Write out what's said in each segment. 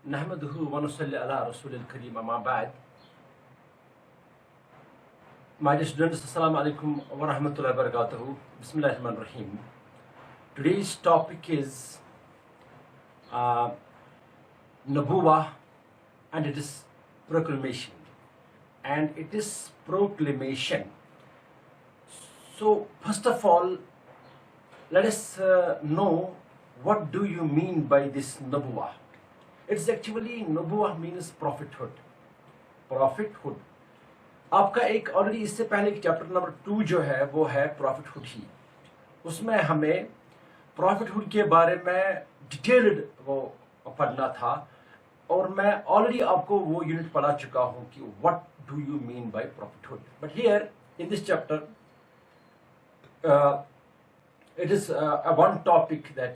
नहमदुहु व नुसल्ली अला रसूलिल करीम अम्मा बाद. My dear students, Assalamu alaikum wa rahmatullahi wa barakatuhu. Bismillahirrahmanirrahim. Today's topic is Nubuwah, and it is proclamation. And it is proclamation. So first of all, let us know what do you mean by this Nubuwah. It's actually Nubuwah means prophethood. Prophethood. आपका एक already इससे पहले chapter number 2 जो है वो है prophethood ही. उसमें हमें प्रॉफिटहुड के बारे में डिटेल्ड वो पढ़ना था और मैं ऑलरेडी आपको वो यूनिट पढ़ा चुका हूं कि what do you mean by prophethood. But here in this chapter it is one topic that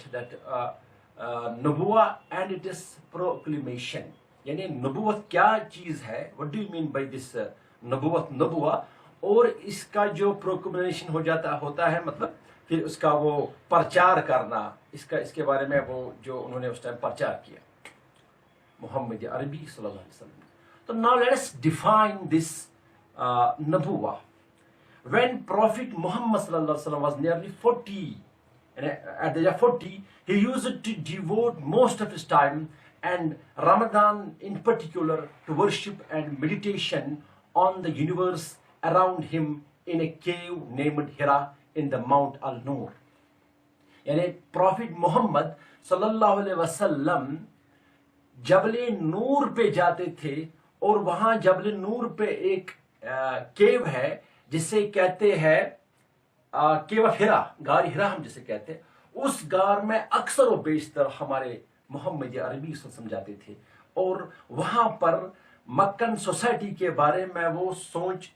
nubuwa, and it is proclamation. यानी नबूवत क्या चीज है, what do you mean by this नबुवा, और इसका जो प्रोक्लेमेशन होता है मतलब फिर उसका वो प्रचार करना, इसके बारे में वो जो उन्होंने उस टाइम प्रचार किया मोहम्मद अरबी सल्लल्लाहु अलैहि वसल्लम. तो now let us define this नबुवा. When Prophet Muhammad sallallahu alaihi wasallam was nearly 40, and at the age of 40, he used to devote most of his time and Ramadan in particular to worship and meditation on the universe around him in a cave named Hira in the Mount Al-Nur. यानी Prophet Muhammad sallallahu alaihi wasallam जबले नूर पे जाते थे और वहां जबले नूर पे एक केव है जिसे कहते हैं केव ऑफ हिरा, गार हिरा हम जिसे कहते हैं. उस गार में अक्सर व बेशतर हमारे मोहम्मद अरबी समझाते थे और वहां पर मक्कन सोसाइटी के बारे में वो सोच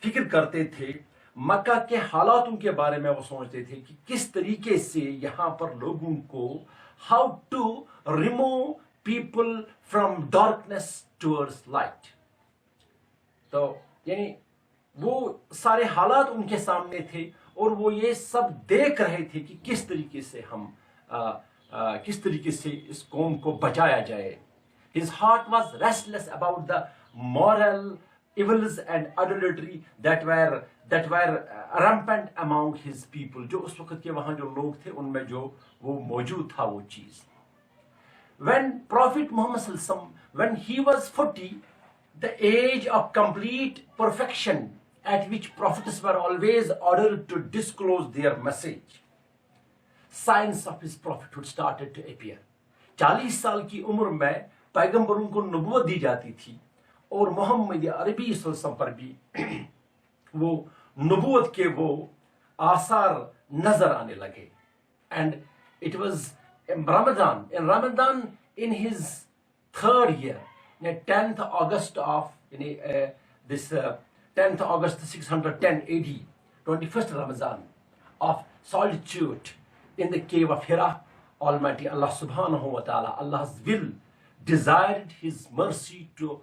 फिक्र करते थे. मक्का के हालातों के बारे में वो सोचते थे कि किस तरीके से यहाँ पर लोगों को how to remove people from darkness towards light. तो यानी वो सारे हालात उनके सामने थे और वो ये सब देख रहे थे कि किस तरीके से हम किस तरीके से इस कौम को बचाया जाए. His heart was restless about the moral evils and idolatry that were rampant among his people. जो उस वक्त के वहां जो लोग थे उनमें जो वो मौजूद था वो चीज. When Prophet Muhammad sallallahu alaihi wasallam, when he was 40, the age of complete perfection at which prophets were always ordered to disclose their message, signs of his prophethood started to appear. 40 साल की उम्र में पैगंबरों को नबूवत दी जाती थी और मोहम्मद अरबी सल्लल्लाहु पर भी वो नबूवत के वो आसार नजर आने लगे. And it was in Ramadan in his 3rd year, 10th August of this 10th August 610 AD, 21st Ramadan of solitude in the cave of Hira, Almighty Allah subhanahu wa ta'ala, Allah's will, desired his mercy to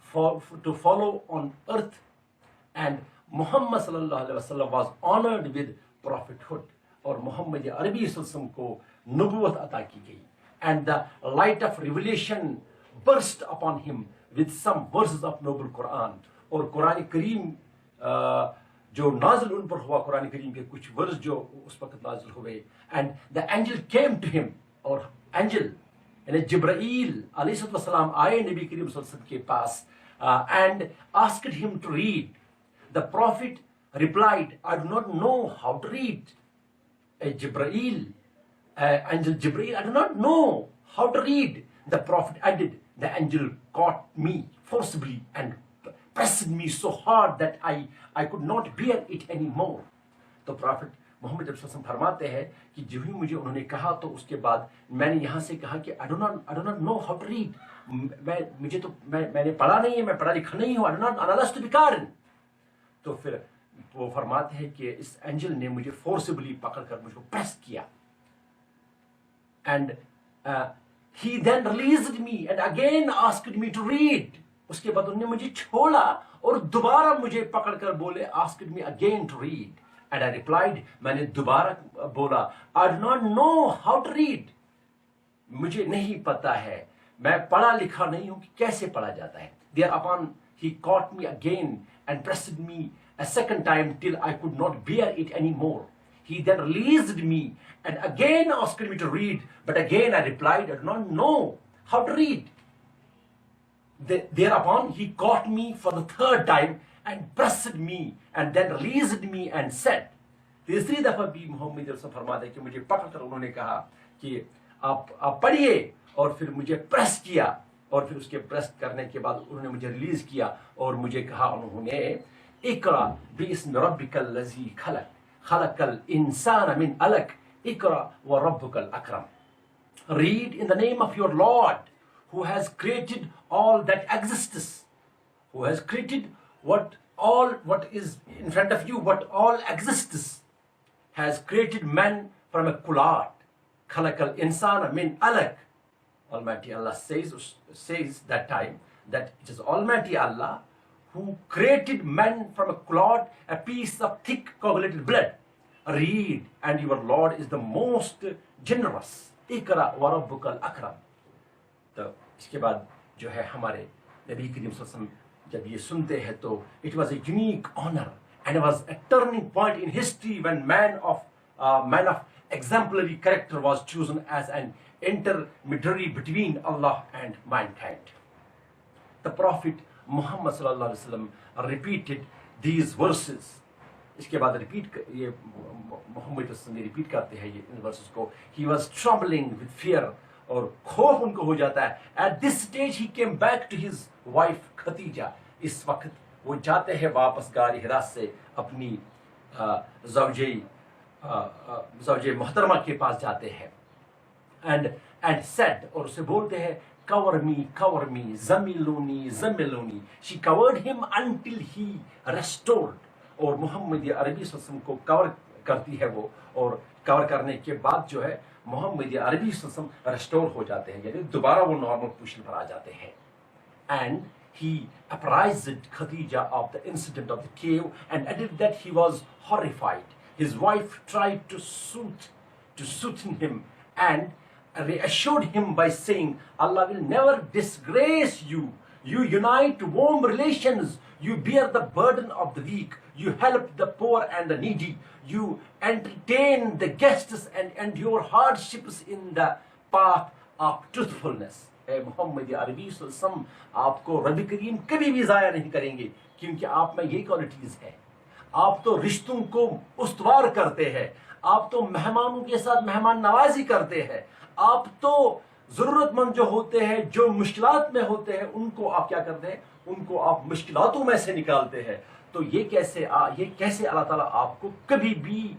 follow on earth, and Muhammad sallallahu alaihi wasallam was honored with prophethood, और मोहम्मद अरबी सल्लल्लाहु को नबूवत अता की गई. And the light of revelation burst upon him with some verses of noble Quran. और कुरान करीम जो नाजिल उन पर हुआ, कुरान करीम के कुछ वर्स जो उस वक्त नाजिल हुए. And the angel came to him, और एंजल यानी जिब्राइल अलैहिस्सलाम आए नबी करीम सल्लल्लाहु अलैहि वसल्लम के पास and asked him to read. The prophet replied, I do not know how to read. Angel Jibreel, I do not know how to read. The prophet added, the angel caught me forcibly and pressed me so hard that I could not bear it anymore. तो profit Mohammad वसल्लम फरमाते हैं कि जो ही मुझे उन्होंने कहा तो उसके बाद मैंने यहाँ से कहा कि I do not know how to read. मैंने पढ़ा नहीं है, मैं पढ़ा लिखा नहीं हूँ. अनलस्तु बिकारिन. तो फिर वो फरमाते हैं कि इस एंजल ने मुझे फोर्सिबली पकड़कर मुझको प्रेस किया. And he then released me and again asked me to read. उसके बाद उन्होंने मुझे छोड़ा और दोबारा मुझे पकड़कर बोले asked me again to read. And I replied, मैंने दोबारा बोला I do not know how to read. मुझे नहीं पता है मैं पढ़ा लिखा नहीं हूं कि कैसे पढ़ा जाता है. Thereupon he caught me again and pressed me a second time till I could not bear it any more. He then released me and again asked me to read, but again I replied, I do not know how to read. Thereupon he caught me for the third time and pressed me and then released me and said, तीसरी दफा भी मोहम्मद रसूल फरमाते कि मुझे पकड़कर उन्होंने कहा कि आप पढ़िए, और फिर मुझे प्रेस किया, और फिर उसके प्रेस करने के बाद उन्होंने मुझे रिलीज किया और मुझे कहा उन्होंने, इकरा बिस्मि रब्बिकल लज़ी खलक खलकल इंसान मिन अलक इकरा व रब्बुकल अकरम. Read in the name of your Lord who has created all that exists, who has created what is in front of you, what all exists, has created man from a kulad. Khalaqal insana min alaq. Almighty Allah says that time that it is Almighty Allah who created man from a clot, a piece of thick coagulated blood. Read, and your Lord is the most generous. Ikra wa rabbukal akram. तो इसके बाद जो है हमारे नबी करीम सल्लल्लाहु अलैहि वसल्लम जब ये सुनते हैं तो it was a unique honor and it was a turning point in history when man of exemplary character was chosen as an intermediary between Allah and mankind. The Prophet Muhammad sallallahu alaihi wasallam repeated these verses. इसके बाद ये मोहम्मद रसूल repeat करते हैं ये इन versus को. He was trembling with fear, और खौफ उनको हो जाता है. At this stage he came back to his wife Khadija. इस वक्त वो जाते हैं वापस गार हिरा से अपनी ज़ौजे मोहतरमा के पास जाते हैं. and said, और उसे बोलते हैं, cover me, zamiluni. She covered him until he restored. और मोहम्मद अरबी सल्लम को कवर करती है वो, और कवर करने के बाद जो है मोहम्मद अरबी सल्लम रेस्टोर हो जाते हैं, यानी दोबारा वो नॉर्मल पोजीशन पर आ जाते हैं. And he apprised Khadija of the incident of the cave and added that he was horrified. His wife tried to soothe him and reassured him by saying, Allah will never disgrace you. You unite warm relations. You bear the burden of the weak. You help the poor and the needy. You entertain the guests and endure hardships in the path of truthfulness. Mohammad अरबी सल्लम आपको रब करीम कभी भी ज़ाया नहीं करेंगे, क्योंकि आप में ये क्वालिटीज़ है. आप तो रिश्तों को उस्तवार करते हैं, आप तो मेहमानों के साथ मेहमान नवाजी करते हैं, आप तो ज़रूरतमंद जो होते हैं, जो मुश्किलात में होते हैं, उनको आप क्या करते हैं, उनको आप मुश्किलातों में से निकालते हैं. तो ये कैसे अल्लाह ताला आपको कभी भी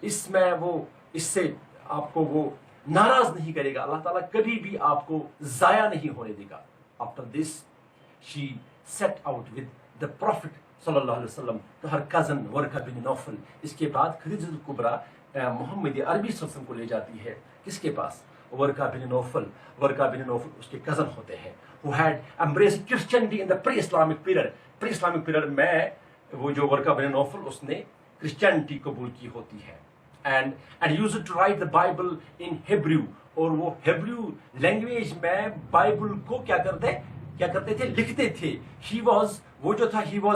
इससे आपको वो नाराज नहीं करेगा. अल्लाह ताला कभी भी आपको ज़ाया नहीं होने देगा. After this, she set out with the Prophet sallallahu alaihi wasallam to her cousin Warqa bin Nawfal. इसके बाद खदीजतुल कुबरा मोहम्मद अरबी सल्लम को ले जाती है. किसके पास? Warqa bin Nawfal. Warqa bin Nawfal उसके cousin होते हैं, who had embraced Christianity in the pre-Islamic period. Pre-Islamic period में वो जो Warqa bin Nawfal उसने क्रिश्चियनिटी कबूल की होती है. And used to write the Bible in Hebrew. और वो Hebrew लैंग्वेज में बाइबल को क्या करते थे, लिखते थे. He was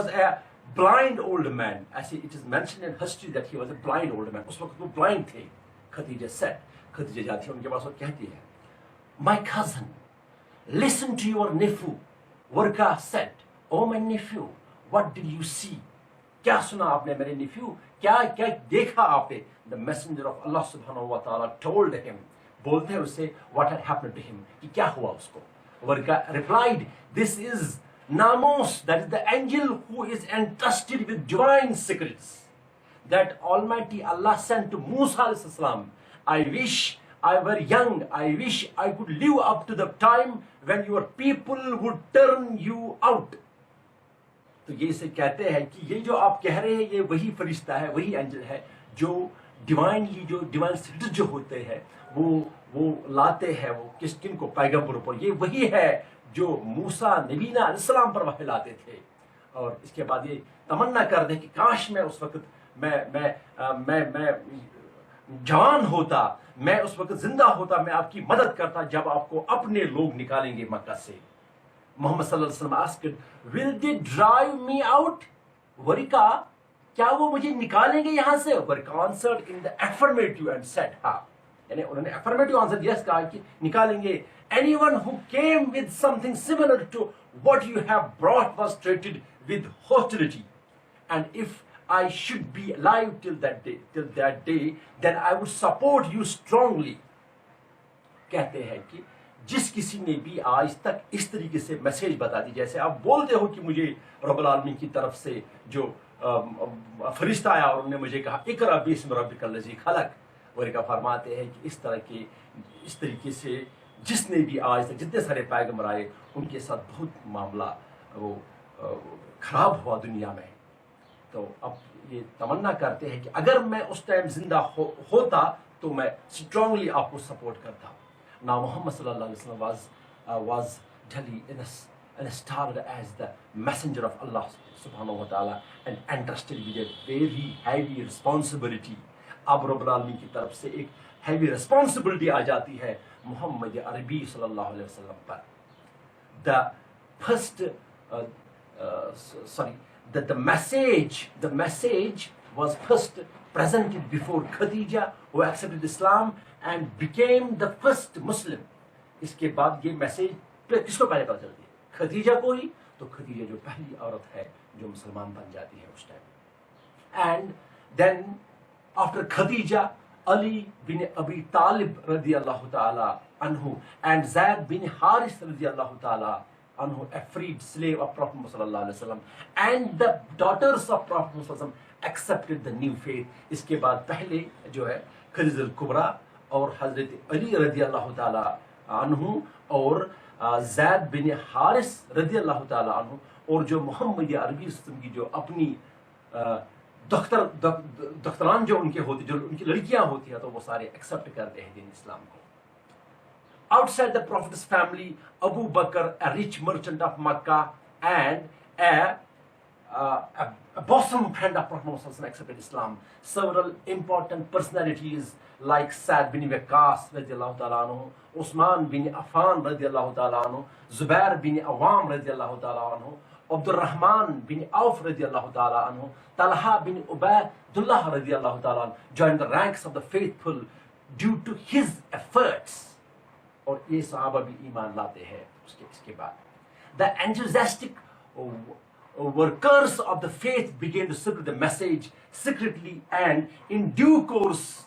a blind old man. As it is mentioned in history that he was a blind old man. उस वक्त वो blind थे. खदीजा जाती है उनके पास और कहती है, My cousin, listen to your nephew. Warqa said, Oh my nephew, what did you see? क्या सुना आपने मेरे nephew? क्या देखा आपने? The messenger of Allah subhanahu wa ta'ala told him, बोलते हैं उससे, what had happened to him, कि क्या हुआ उसको. Warqa replied, this is Namus, that is the angel who is entrusted with divine secrets that Almighty Allah sent to Musa alayhi salam. I wish I were young. I wish I could live up to the time when your people would turn you out. तो ये से कहते हैं कि ये जो आप कह रहे हैं, ये वही फरिश्ता है, वही एंजल है जो डिवाइन सीक्रेट जो होते हैं वो लाते हैं, वो किनको पैगंबरों पर. ये वही है जो मूसा नबीना अलैहिस्सलाम पर वही लाते थे. और इसके बाद ये तमन्ना कर दे कि काश मैं उस वक्त जवान होता, मैं उस वक्त जिंदा होता, मैं आपकी मदद करता जब आपको अपने लोग निकालेंगे मक्का से। मोहम्मद सल्लल्लाहु अलैहि वसल्लम asked, will they drive me out? Waraqa, क्या वो मुझे निकालेंगे यहां से? Waraqa answered in the affirmative and said, हाँ, यानी उन्होंने एफर्मेटिव आंसर यस कहा कि निकालेंगे। Anyone who came with something similar to what you have brought was treated with hostility, and if I should be alive till that day, then I would support you strongly. कहते हैं कि जिस किसी ने भी आज तक इस तरीके से मैसेज बता दी, जैसे आप बोलते हो कि मुझे रब्बुल आलमीन की तरफ से जो फरिश्ता आया और उन्होंने मुझे कहा इकरा बिस्मि रब्बिकल लज़ी खलक, वो फरमाते हैं कि इस तरीके से जिसने भी आज तक जितने सारे पैगंबर आए उनके साथ बहुत मामला वो खराब हुआ दुनिया में। तो अब ये तमन्ना करते हैं कि अगर मैं उस टाइम जिंदा होता तो मैं स्ट्रांगली आपको सपोर्ट करता। Now Muhammad sallallahu alaihi wasallam was Delhi and started as the messenger of Allah subhanahu wa ta'ala and entrusted with a very heavy responsibility. अब रब्बुल आलमीन की तरफ से एक heavy responsibility आ जाती है मोहम्मद अरबी सल्लल्लाहु अलैहि वसल्लम पर। The message was first presented before Khadija, who accepted Islam and became the first Muslim. इसके बाद ये मैसेज किसको पहले पता चलती है? खदीजा को ही। तो खदीजा जो पहली औरत है जो मुसलमान बन जाती है उस time. And then after Khadija, Ali bin Abi Talib radiallahu ta'ala anhu and Zaid bin Haris radiallahu ta'ala anhu, a freed slave of Prophet sallallahu alaihi wasallam, and the daughters of Prophet sallallahu alaihi wasallam accepted the new faith. इसके बाद पहले जो है खदीजा कुबरा और हजरत अली रदियल्लाहु ताला अन्हु और ज़ैद बिन हारिस रदियल्लाहु ताला अन्हु और जो मोहम्मद अरबी की जो अपनी दख्तरान जो उनके होते, जो उनकी लड़कियां होती हैं, तो वो सारे एक्सेप्ट करते हैं दीन इस्लाम को। Outside the Prophet's family, Abu Bakr, a rich merchant of Makkah and a bosom friend of Prophet Muhammad accepted Islam. Several important personalities like Sa'd bin Waqqas radiallahu ta'ala anhu, Usman bin Affan radiallahu ta'ala anhu, Zubair bin Awam radiallahu ta'ala anhu, Abdul Rahman bin Auf radiallahu ta'ala anhu, Talha bin Ubaydullah radiallahu ta'ala anhu joined the ranks of the faithful due to his efforts. और ये सहाबा भी ईमान लाते हैं इसके बाद। The enthusiastic workers of the faith began to spread the message secretly, and in due course,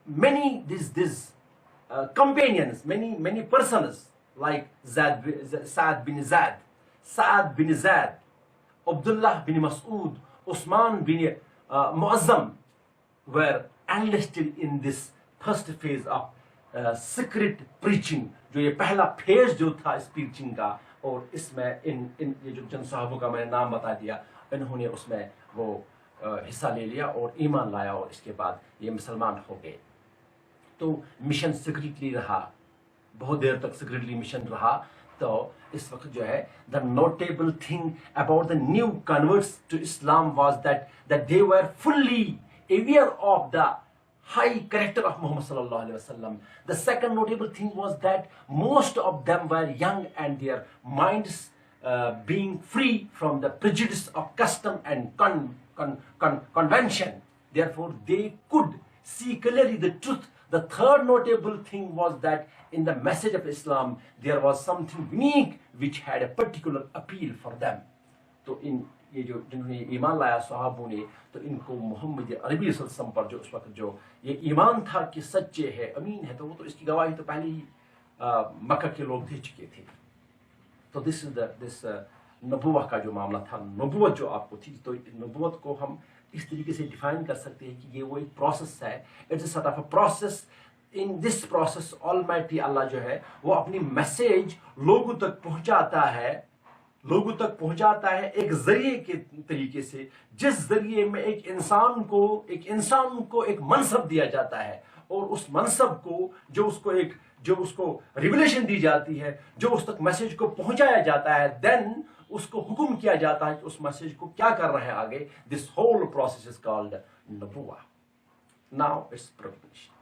many these companions, many persons like Sa'd bin Zaid, Abdullah bin Mas'ud, Usman bin Muazzam were enlisted in this first phase of secret preaching. जो ये पहला phase जो था इस preaching का, और इसमें इन ये जो जन साहबों का मैंने नाम बता दिया, इन्होंने उसमें वो हिस्सा ले लिया और ईमान लाया और इसके बाद ये मुसलमान हो गए। तो मिशन सीक्रेटली रहा, बहुत देर तक सीक्रेटली मिशन रहा। तो इस वक्त जो है the notable thing about the new converts to Islam was that they were fully aware of the high character of Muhammad sallallahu alaihi wasallam. The second notable thing was that most of them were young and their minds being free from the prejudice of custom and convention. Therefore, they could see clearly the truth. The third notable thing was that in the message of Islam, there was something unique which had a particular appeal for them. तो इन ये जो जिन्होंने ईमान लाया सहाबों ने, तो इनको मोहम्मद अरबी सल्लल्लाहु पर जो उस वक्त जो ये ईमान था कि सच्चे है, अमीन है, तो वो तो इसकी गवाही तो पहले ही मक्का के लोग दे चुके थे। तो दिस नबुवा का जो मामला था, नबुवत जो आपको थी, तो नबुवत को हम इस तरीके से डिफाइन कर सकते हैं कि ये वो एक प्रोसेस है। It's a sort of a process. In this process almighty Allah जो है वो अपनी मैसेज लोगों तक पहुंचाता है एक जरिए के तरीके से, जिस जरिए में एक इंसान को एक मनसब दिया जाता है, और उस मनसब को जो उसको रिवलेशन दी जाती है, जो उस तक मैसेज को पहुंचाया जाता है, देन उसको हुक्म किया जाता है कि उस मैसेज को क्या करना है आगे। This whole process is called नबुवा। Now it's proclamation.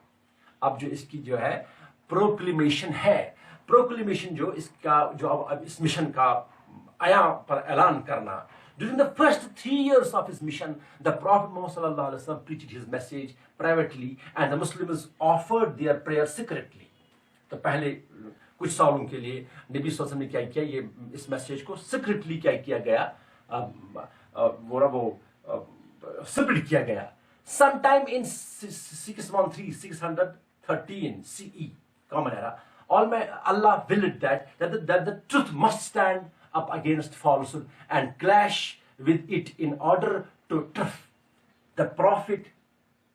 अब जो इसकी जो है प्रोक्लेमेशन है, प्रोक्लेमेशन जो इसका जो अब इस मिशन का आया पर ऐलान करना। During the first 3 years of his mission, the Prophet Muhammad sallallahu alaihi wasallam preached his message privately, and the Muslims offered their prayer secretly. तो पहले कुछ सालों के लिए नबी सल्लल्लाहु अलैहि वसल्लम ने क्या किया, ये इस मैसेज को सीक्रेटली क्या किया गया, वो स्प्रेड किया गया। Sometime in 613 CE, common era, Allah willed that the truth must stand up against falsehood and clash with it in order to truth. The Prophet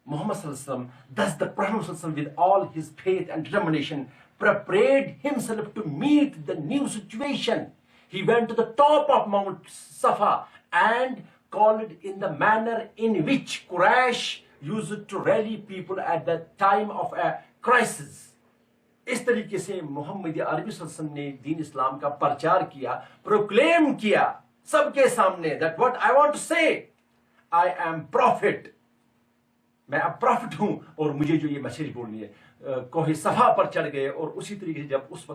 Muhammad sallallahu alaihi wasallam, thus the Prophet sallallahu alaihi wasallam, with all his faith and determination, prepared himself to meet the new situation. He went to the top of Mount Safa and called in the manner in which Quraysh used to rally people at the time of a crisis. इस तरीके से मोहम्मद अरबी सल्लल्लाहु अलैहि वसल्लम ने दीन इस्लाम का प्रचार किया, प्रोक्लेम किया सबके सामने, that what I want to say, I M profit, मैं अब प्रॉफिट हूं और मुझे जो ये मैसेज बोलनी है। कोहे सफा पर चढ़ गए और उसी तरीके से जब उस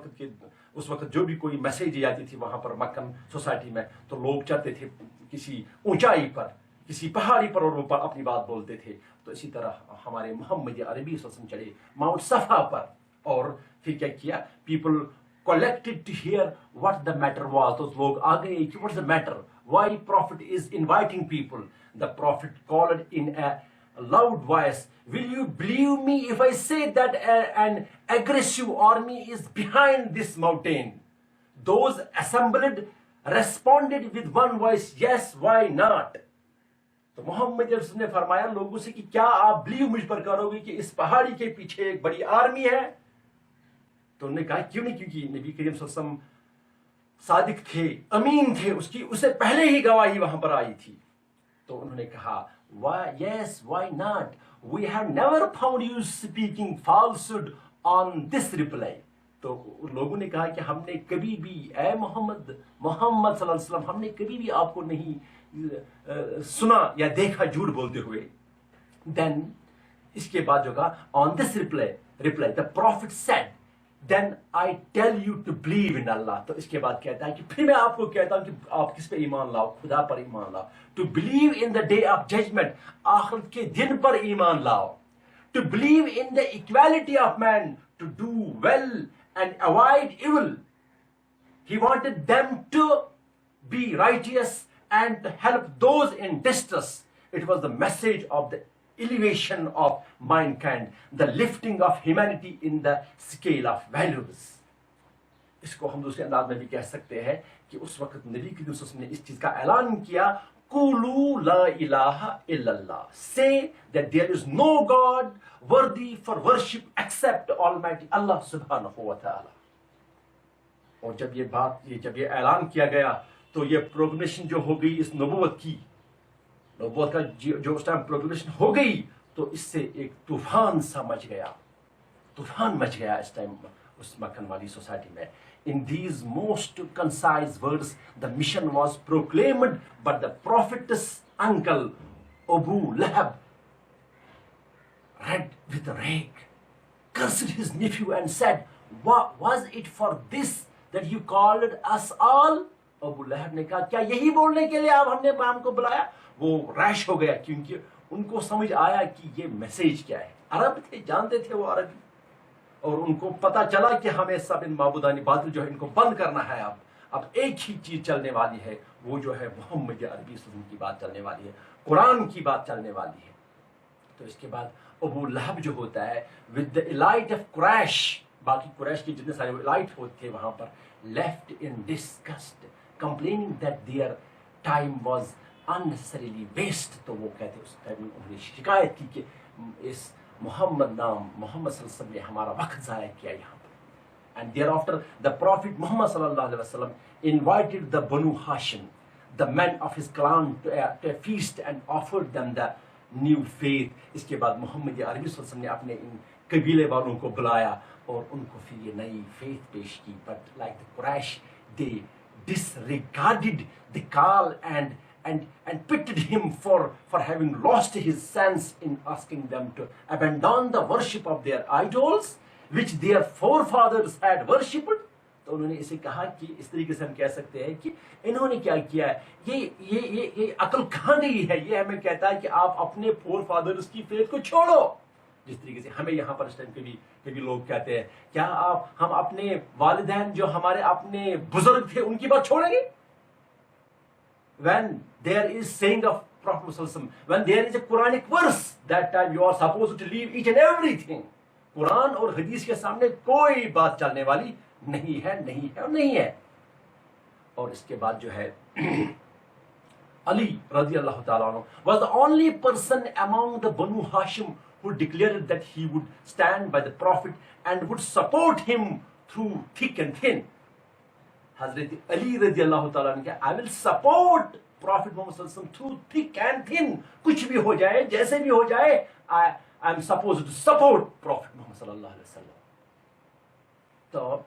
वक्त जो भी कोई मैसेज जाती थी वहां पर मक्कन सोसाइटी में, तो लोग चढ़ते थे किसी ऊंचाई पर, किसी पहाड़ी पर, और वो अपनी बात बोलते थे। तो इसी तरह हमारे मोहम्मद अरबी सल्लल्लाहु अलैहि वसल्लम चढ़े माउंट सफा पर, और फिर क्या किया, people collected to hear what the matter was. तो लोग आ गए कि what is the matter, why prophet is inviting people. The prophet called in a loud voice, will you believe me if I say that an aggressive army is behind this mountain? Those assembled responded with one voice, yes, why not? तो मोहम्मद ने फरमाया लोगों से कि क्या आप believe मुझ पर करोगे कि इस पहाड़ी के पीछे एक बड़ी आर्मी है? तो उन्होंने कहा क्यों नहीं, क्योंकि नबी करीम सल्लल्लाहु अलैहि वसल्लम सादिक थे, अमीन थे, उससे पहले ही गवाही वहां पर आई थी। तो उन्होंने कहा why, yes, why not? We have never found you speaking falsehood on this reply. तो लोगों ने कहा कि हमने कभी भी, ए मोहम्मद सल्लल्लाहु अलैहि वसल्लम, हमने कभी भी आपको नहीं सुना या देखा झूठ बोलते हुए। Then इसके बाद जो कहा, on this reply the prophet said, then I tell you to believe in Allah. तो इसके बाद कहता है कि फिर मैं आपको कहता हूं कि आप किस पे ईमान लाओ, खुदा पर ईमान लाओ। To believe in the day of judgment, आखिरत के दिन पर ईमान लाओ। To believe in the equality of man, to do well and avoid evil. He wanted them to be righteous and to help those in distress. It was the message of the elevation of mankind, the lifting of humanity in the scale of values. इसको हम दूसरे अंदाज में भी कह सकते हैं कि उस वक्त नबी की दुनिया ने इस चीज का ऐलान किया, कुलू ला इलाहा इल्लल्लाह, say that there is no God worthy for worship except Almighty Allah subhanahu wa ta'ala. और जब ये ऐलान किया गया तो ये प्रोक्लेमेशन जो हो गई इस नबूवत का जो उस टाइम प्रोक्लेमेशन हो गई, तो इससे एक तूफान सा मच गया, तूफान मच गया इस टाइम उस मक्कन वाली सोसाइटी में। In these most concise words, the mission was proclaimed, but the prophet's uncle Abu Lahab, red with rage, cursed his nephew and said, "Was it for this that you called us all?" Abu लहब ने कहा, क्या यही बोलने के लिए हमको बुलाया? वो रैश हो गया, क्योंकि उनको समझ आया कि ये मैसेज क्या है। अरब थे, जानते थे वो अरबी, और उनको पता चला कि हमें सब इन माबूदानी बातिल जो है इनको बंद करना है। अब एक ही चीज चलने वाली है, वो जो है मोहम्मद अरबी सल्लल्लाहु की बात चलने वाली है, कुरान की बात चलने वाली है। तो इसके बाद अबू लहब जो होता है with the elite of Quraysh, बाकी कुरैश के जितने सारे इलाइट होते थे वहां पर, left in disgust complaining that their time was unnecessarily waste. तो वो कहते उस टाइम उन्होंने शिकायत की कि इस मोहम्मद सल्लल्लाहु अलैहि वसल्लम ने हमारा वक्त जाया किया यहाँ पर। And thereafter the prophet Muhammad सल्लल्लाहु अलैहि वसल्लम invited the Banu Hashim, the man of his clan, to a feast and offered them the new faith। इसके बाद मोहम्मद अरबी सल्लल्लाहु अलैहि वसल्लम ने अपने इन कबीले वालों को बुलाया और उनको फिर ये नई फेथ पेश की। But like the Quraysh, they disregarded the call and pitted him for having lost his sense in asking them to abandon the worship of their idols which their forefathers had worshipped. तो उन्होंने इसे कहा कि इस तरीके से हम कह सकते हैं कि इन्होंने क्या किया है, ये अकल कहाँ गई है। ये हमें कहता है कि आप अपने फोर फादर्स की फेथ को छोड़ो। जिस तरीके से हमें यहाँ पर इस टाइम कभी लोग कहते हैं, क्या हम अपने वालिदैन जो हमारे अपने बुजुर्ग थे उनकी बात छोड़ेंगे? When there is saying of Prophet Muhammad, when there is a Quranic verse, that time you are supposed to leave each and everything. Quran और हदीस के सामने कोई बात चलने वाली नहीं है और नहीं है। और इसके बाद जो है Ali radiallahu ta'ala anhu was the only person among the Banu Hashim who declared that he would stand by the Prophet and would support him through thick and thin. Hazrat Ali radiallahu ta'ala anhu, I will support Prophet Muhammad sallallahu alaihi wasallam through thick and thin. कुछ भी हो जाए, जैसे भी हो जाए, I am supposed to support Prophet Muhammad sallallahu alaihi wasallam. So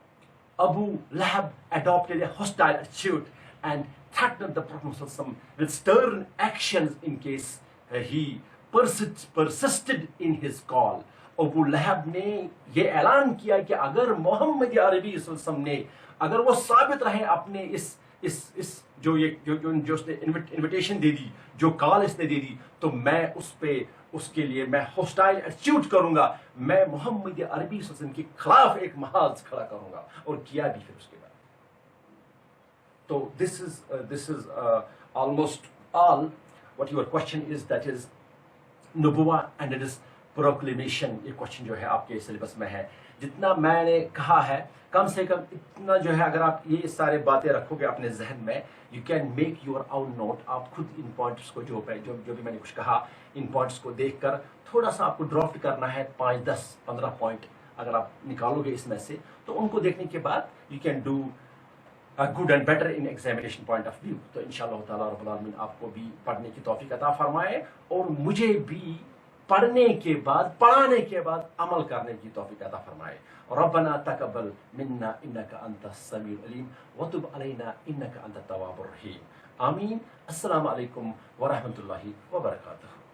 Abu Lahab adopted a hostile attitude and threatened the Prophet sallallahu alaihi wasallam with stern actions in case he persisted in his call. Abu लहब ने ये ऐलान किया कि अगर मोहम्मद अरबी सल्लल्लाहु अलैहि वसल्लम ने अगर वो साबित रहे अपने इस जो उसने इनविटेशन दे दी, जो कॉल इसने दे दी, तो मैं उसके लिए मैं हॉस्टाइल एटीट्यूड करूंगा, मैं मोहम्मद अरबी सल्लल्लाहु अलैहि वसल्लम के खिलाफ एक महाज खड़ा करूंगा। और किया भी फिर उसके बाद। तो this is almost all what your question is, that is नबुवा and it is proclamation. ये क्वेश्चन जो है आपके सिलेबस में है। जितना मैंने कहा है कम से कम इतना जो है, अगर आप ये सारे बातें रखोगे अपने जहन में, यू कैन मेक योर आउन नोट। आप खुद इन पॉइंट्स को जो भी मैंने कुछ कहा, इन पॉइंट्स को देखकर थोड़ा सा आपको ड्राफ्ट करना है, 5, 10, 15 पॉइंट अगर आप निकालोगे इसमें से, तो उनको देखने के बाद you can do good and better in examination point of view. तो इंशाअल्लाह ताला रब्बुल आलमीन आपको भी पढ़ने की तौफीक अता फरमाए और मुझे भी पढ़ने के बाद, पढ़ाने के बाद अमल करने की तौफीक अता फरमाए। रब्बना तकब्बल मिन्ना इन्नका अंतस समीउल अलीम व तुब अलैना इन्नका अंतत तव्वाबुर रहीम। आमीन। अस्सलामु अलैकुम व रहमतुल्लाहि व बरकातुहू।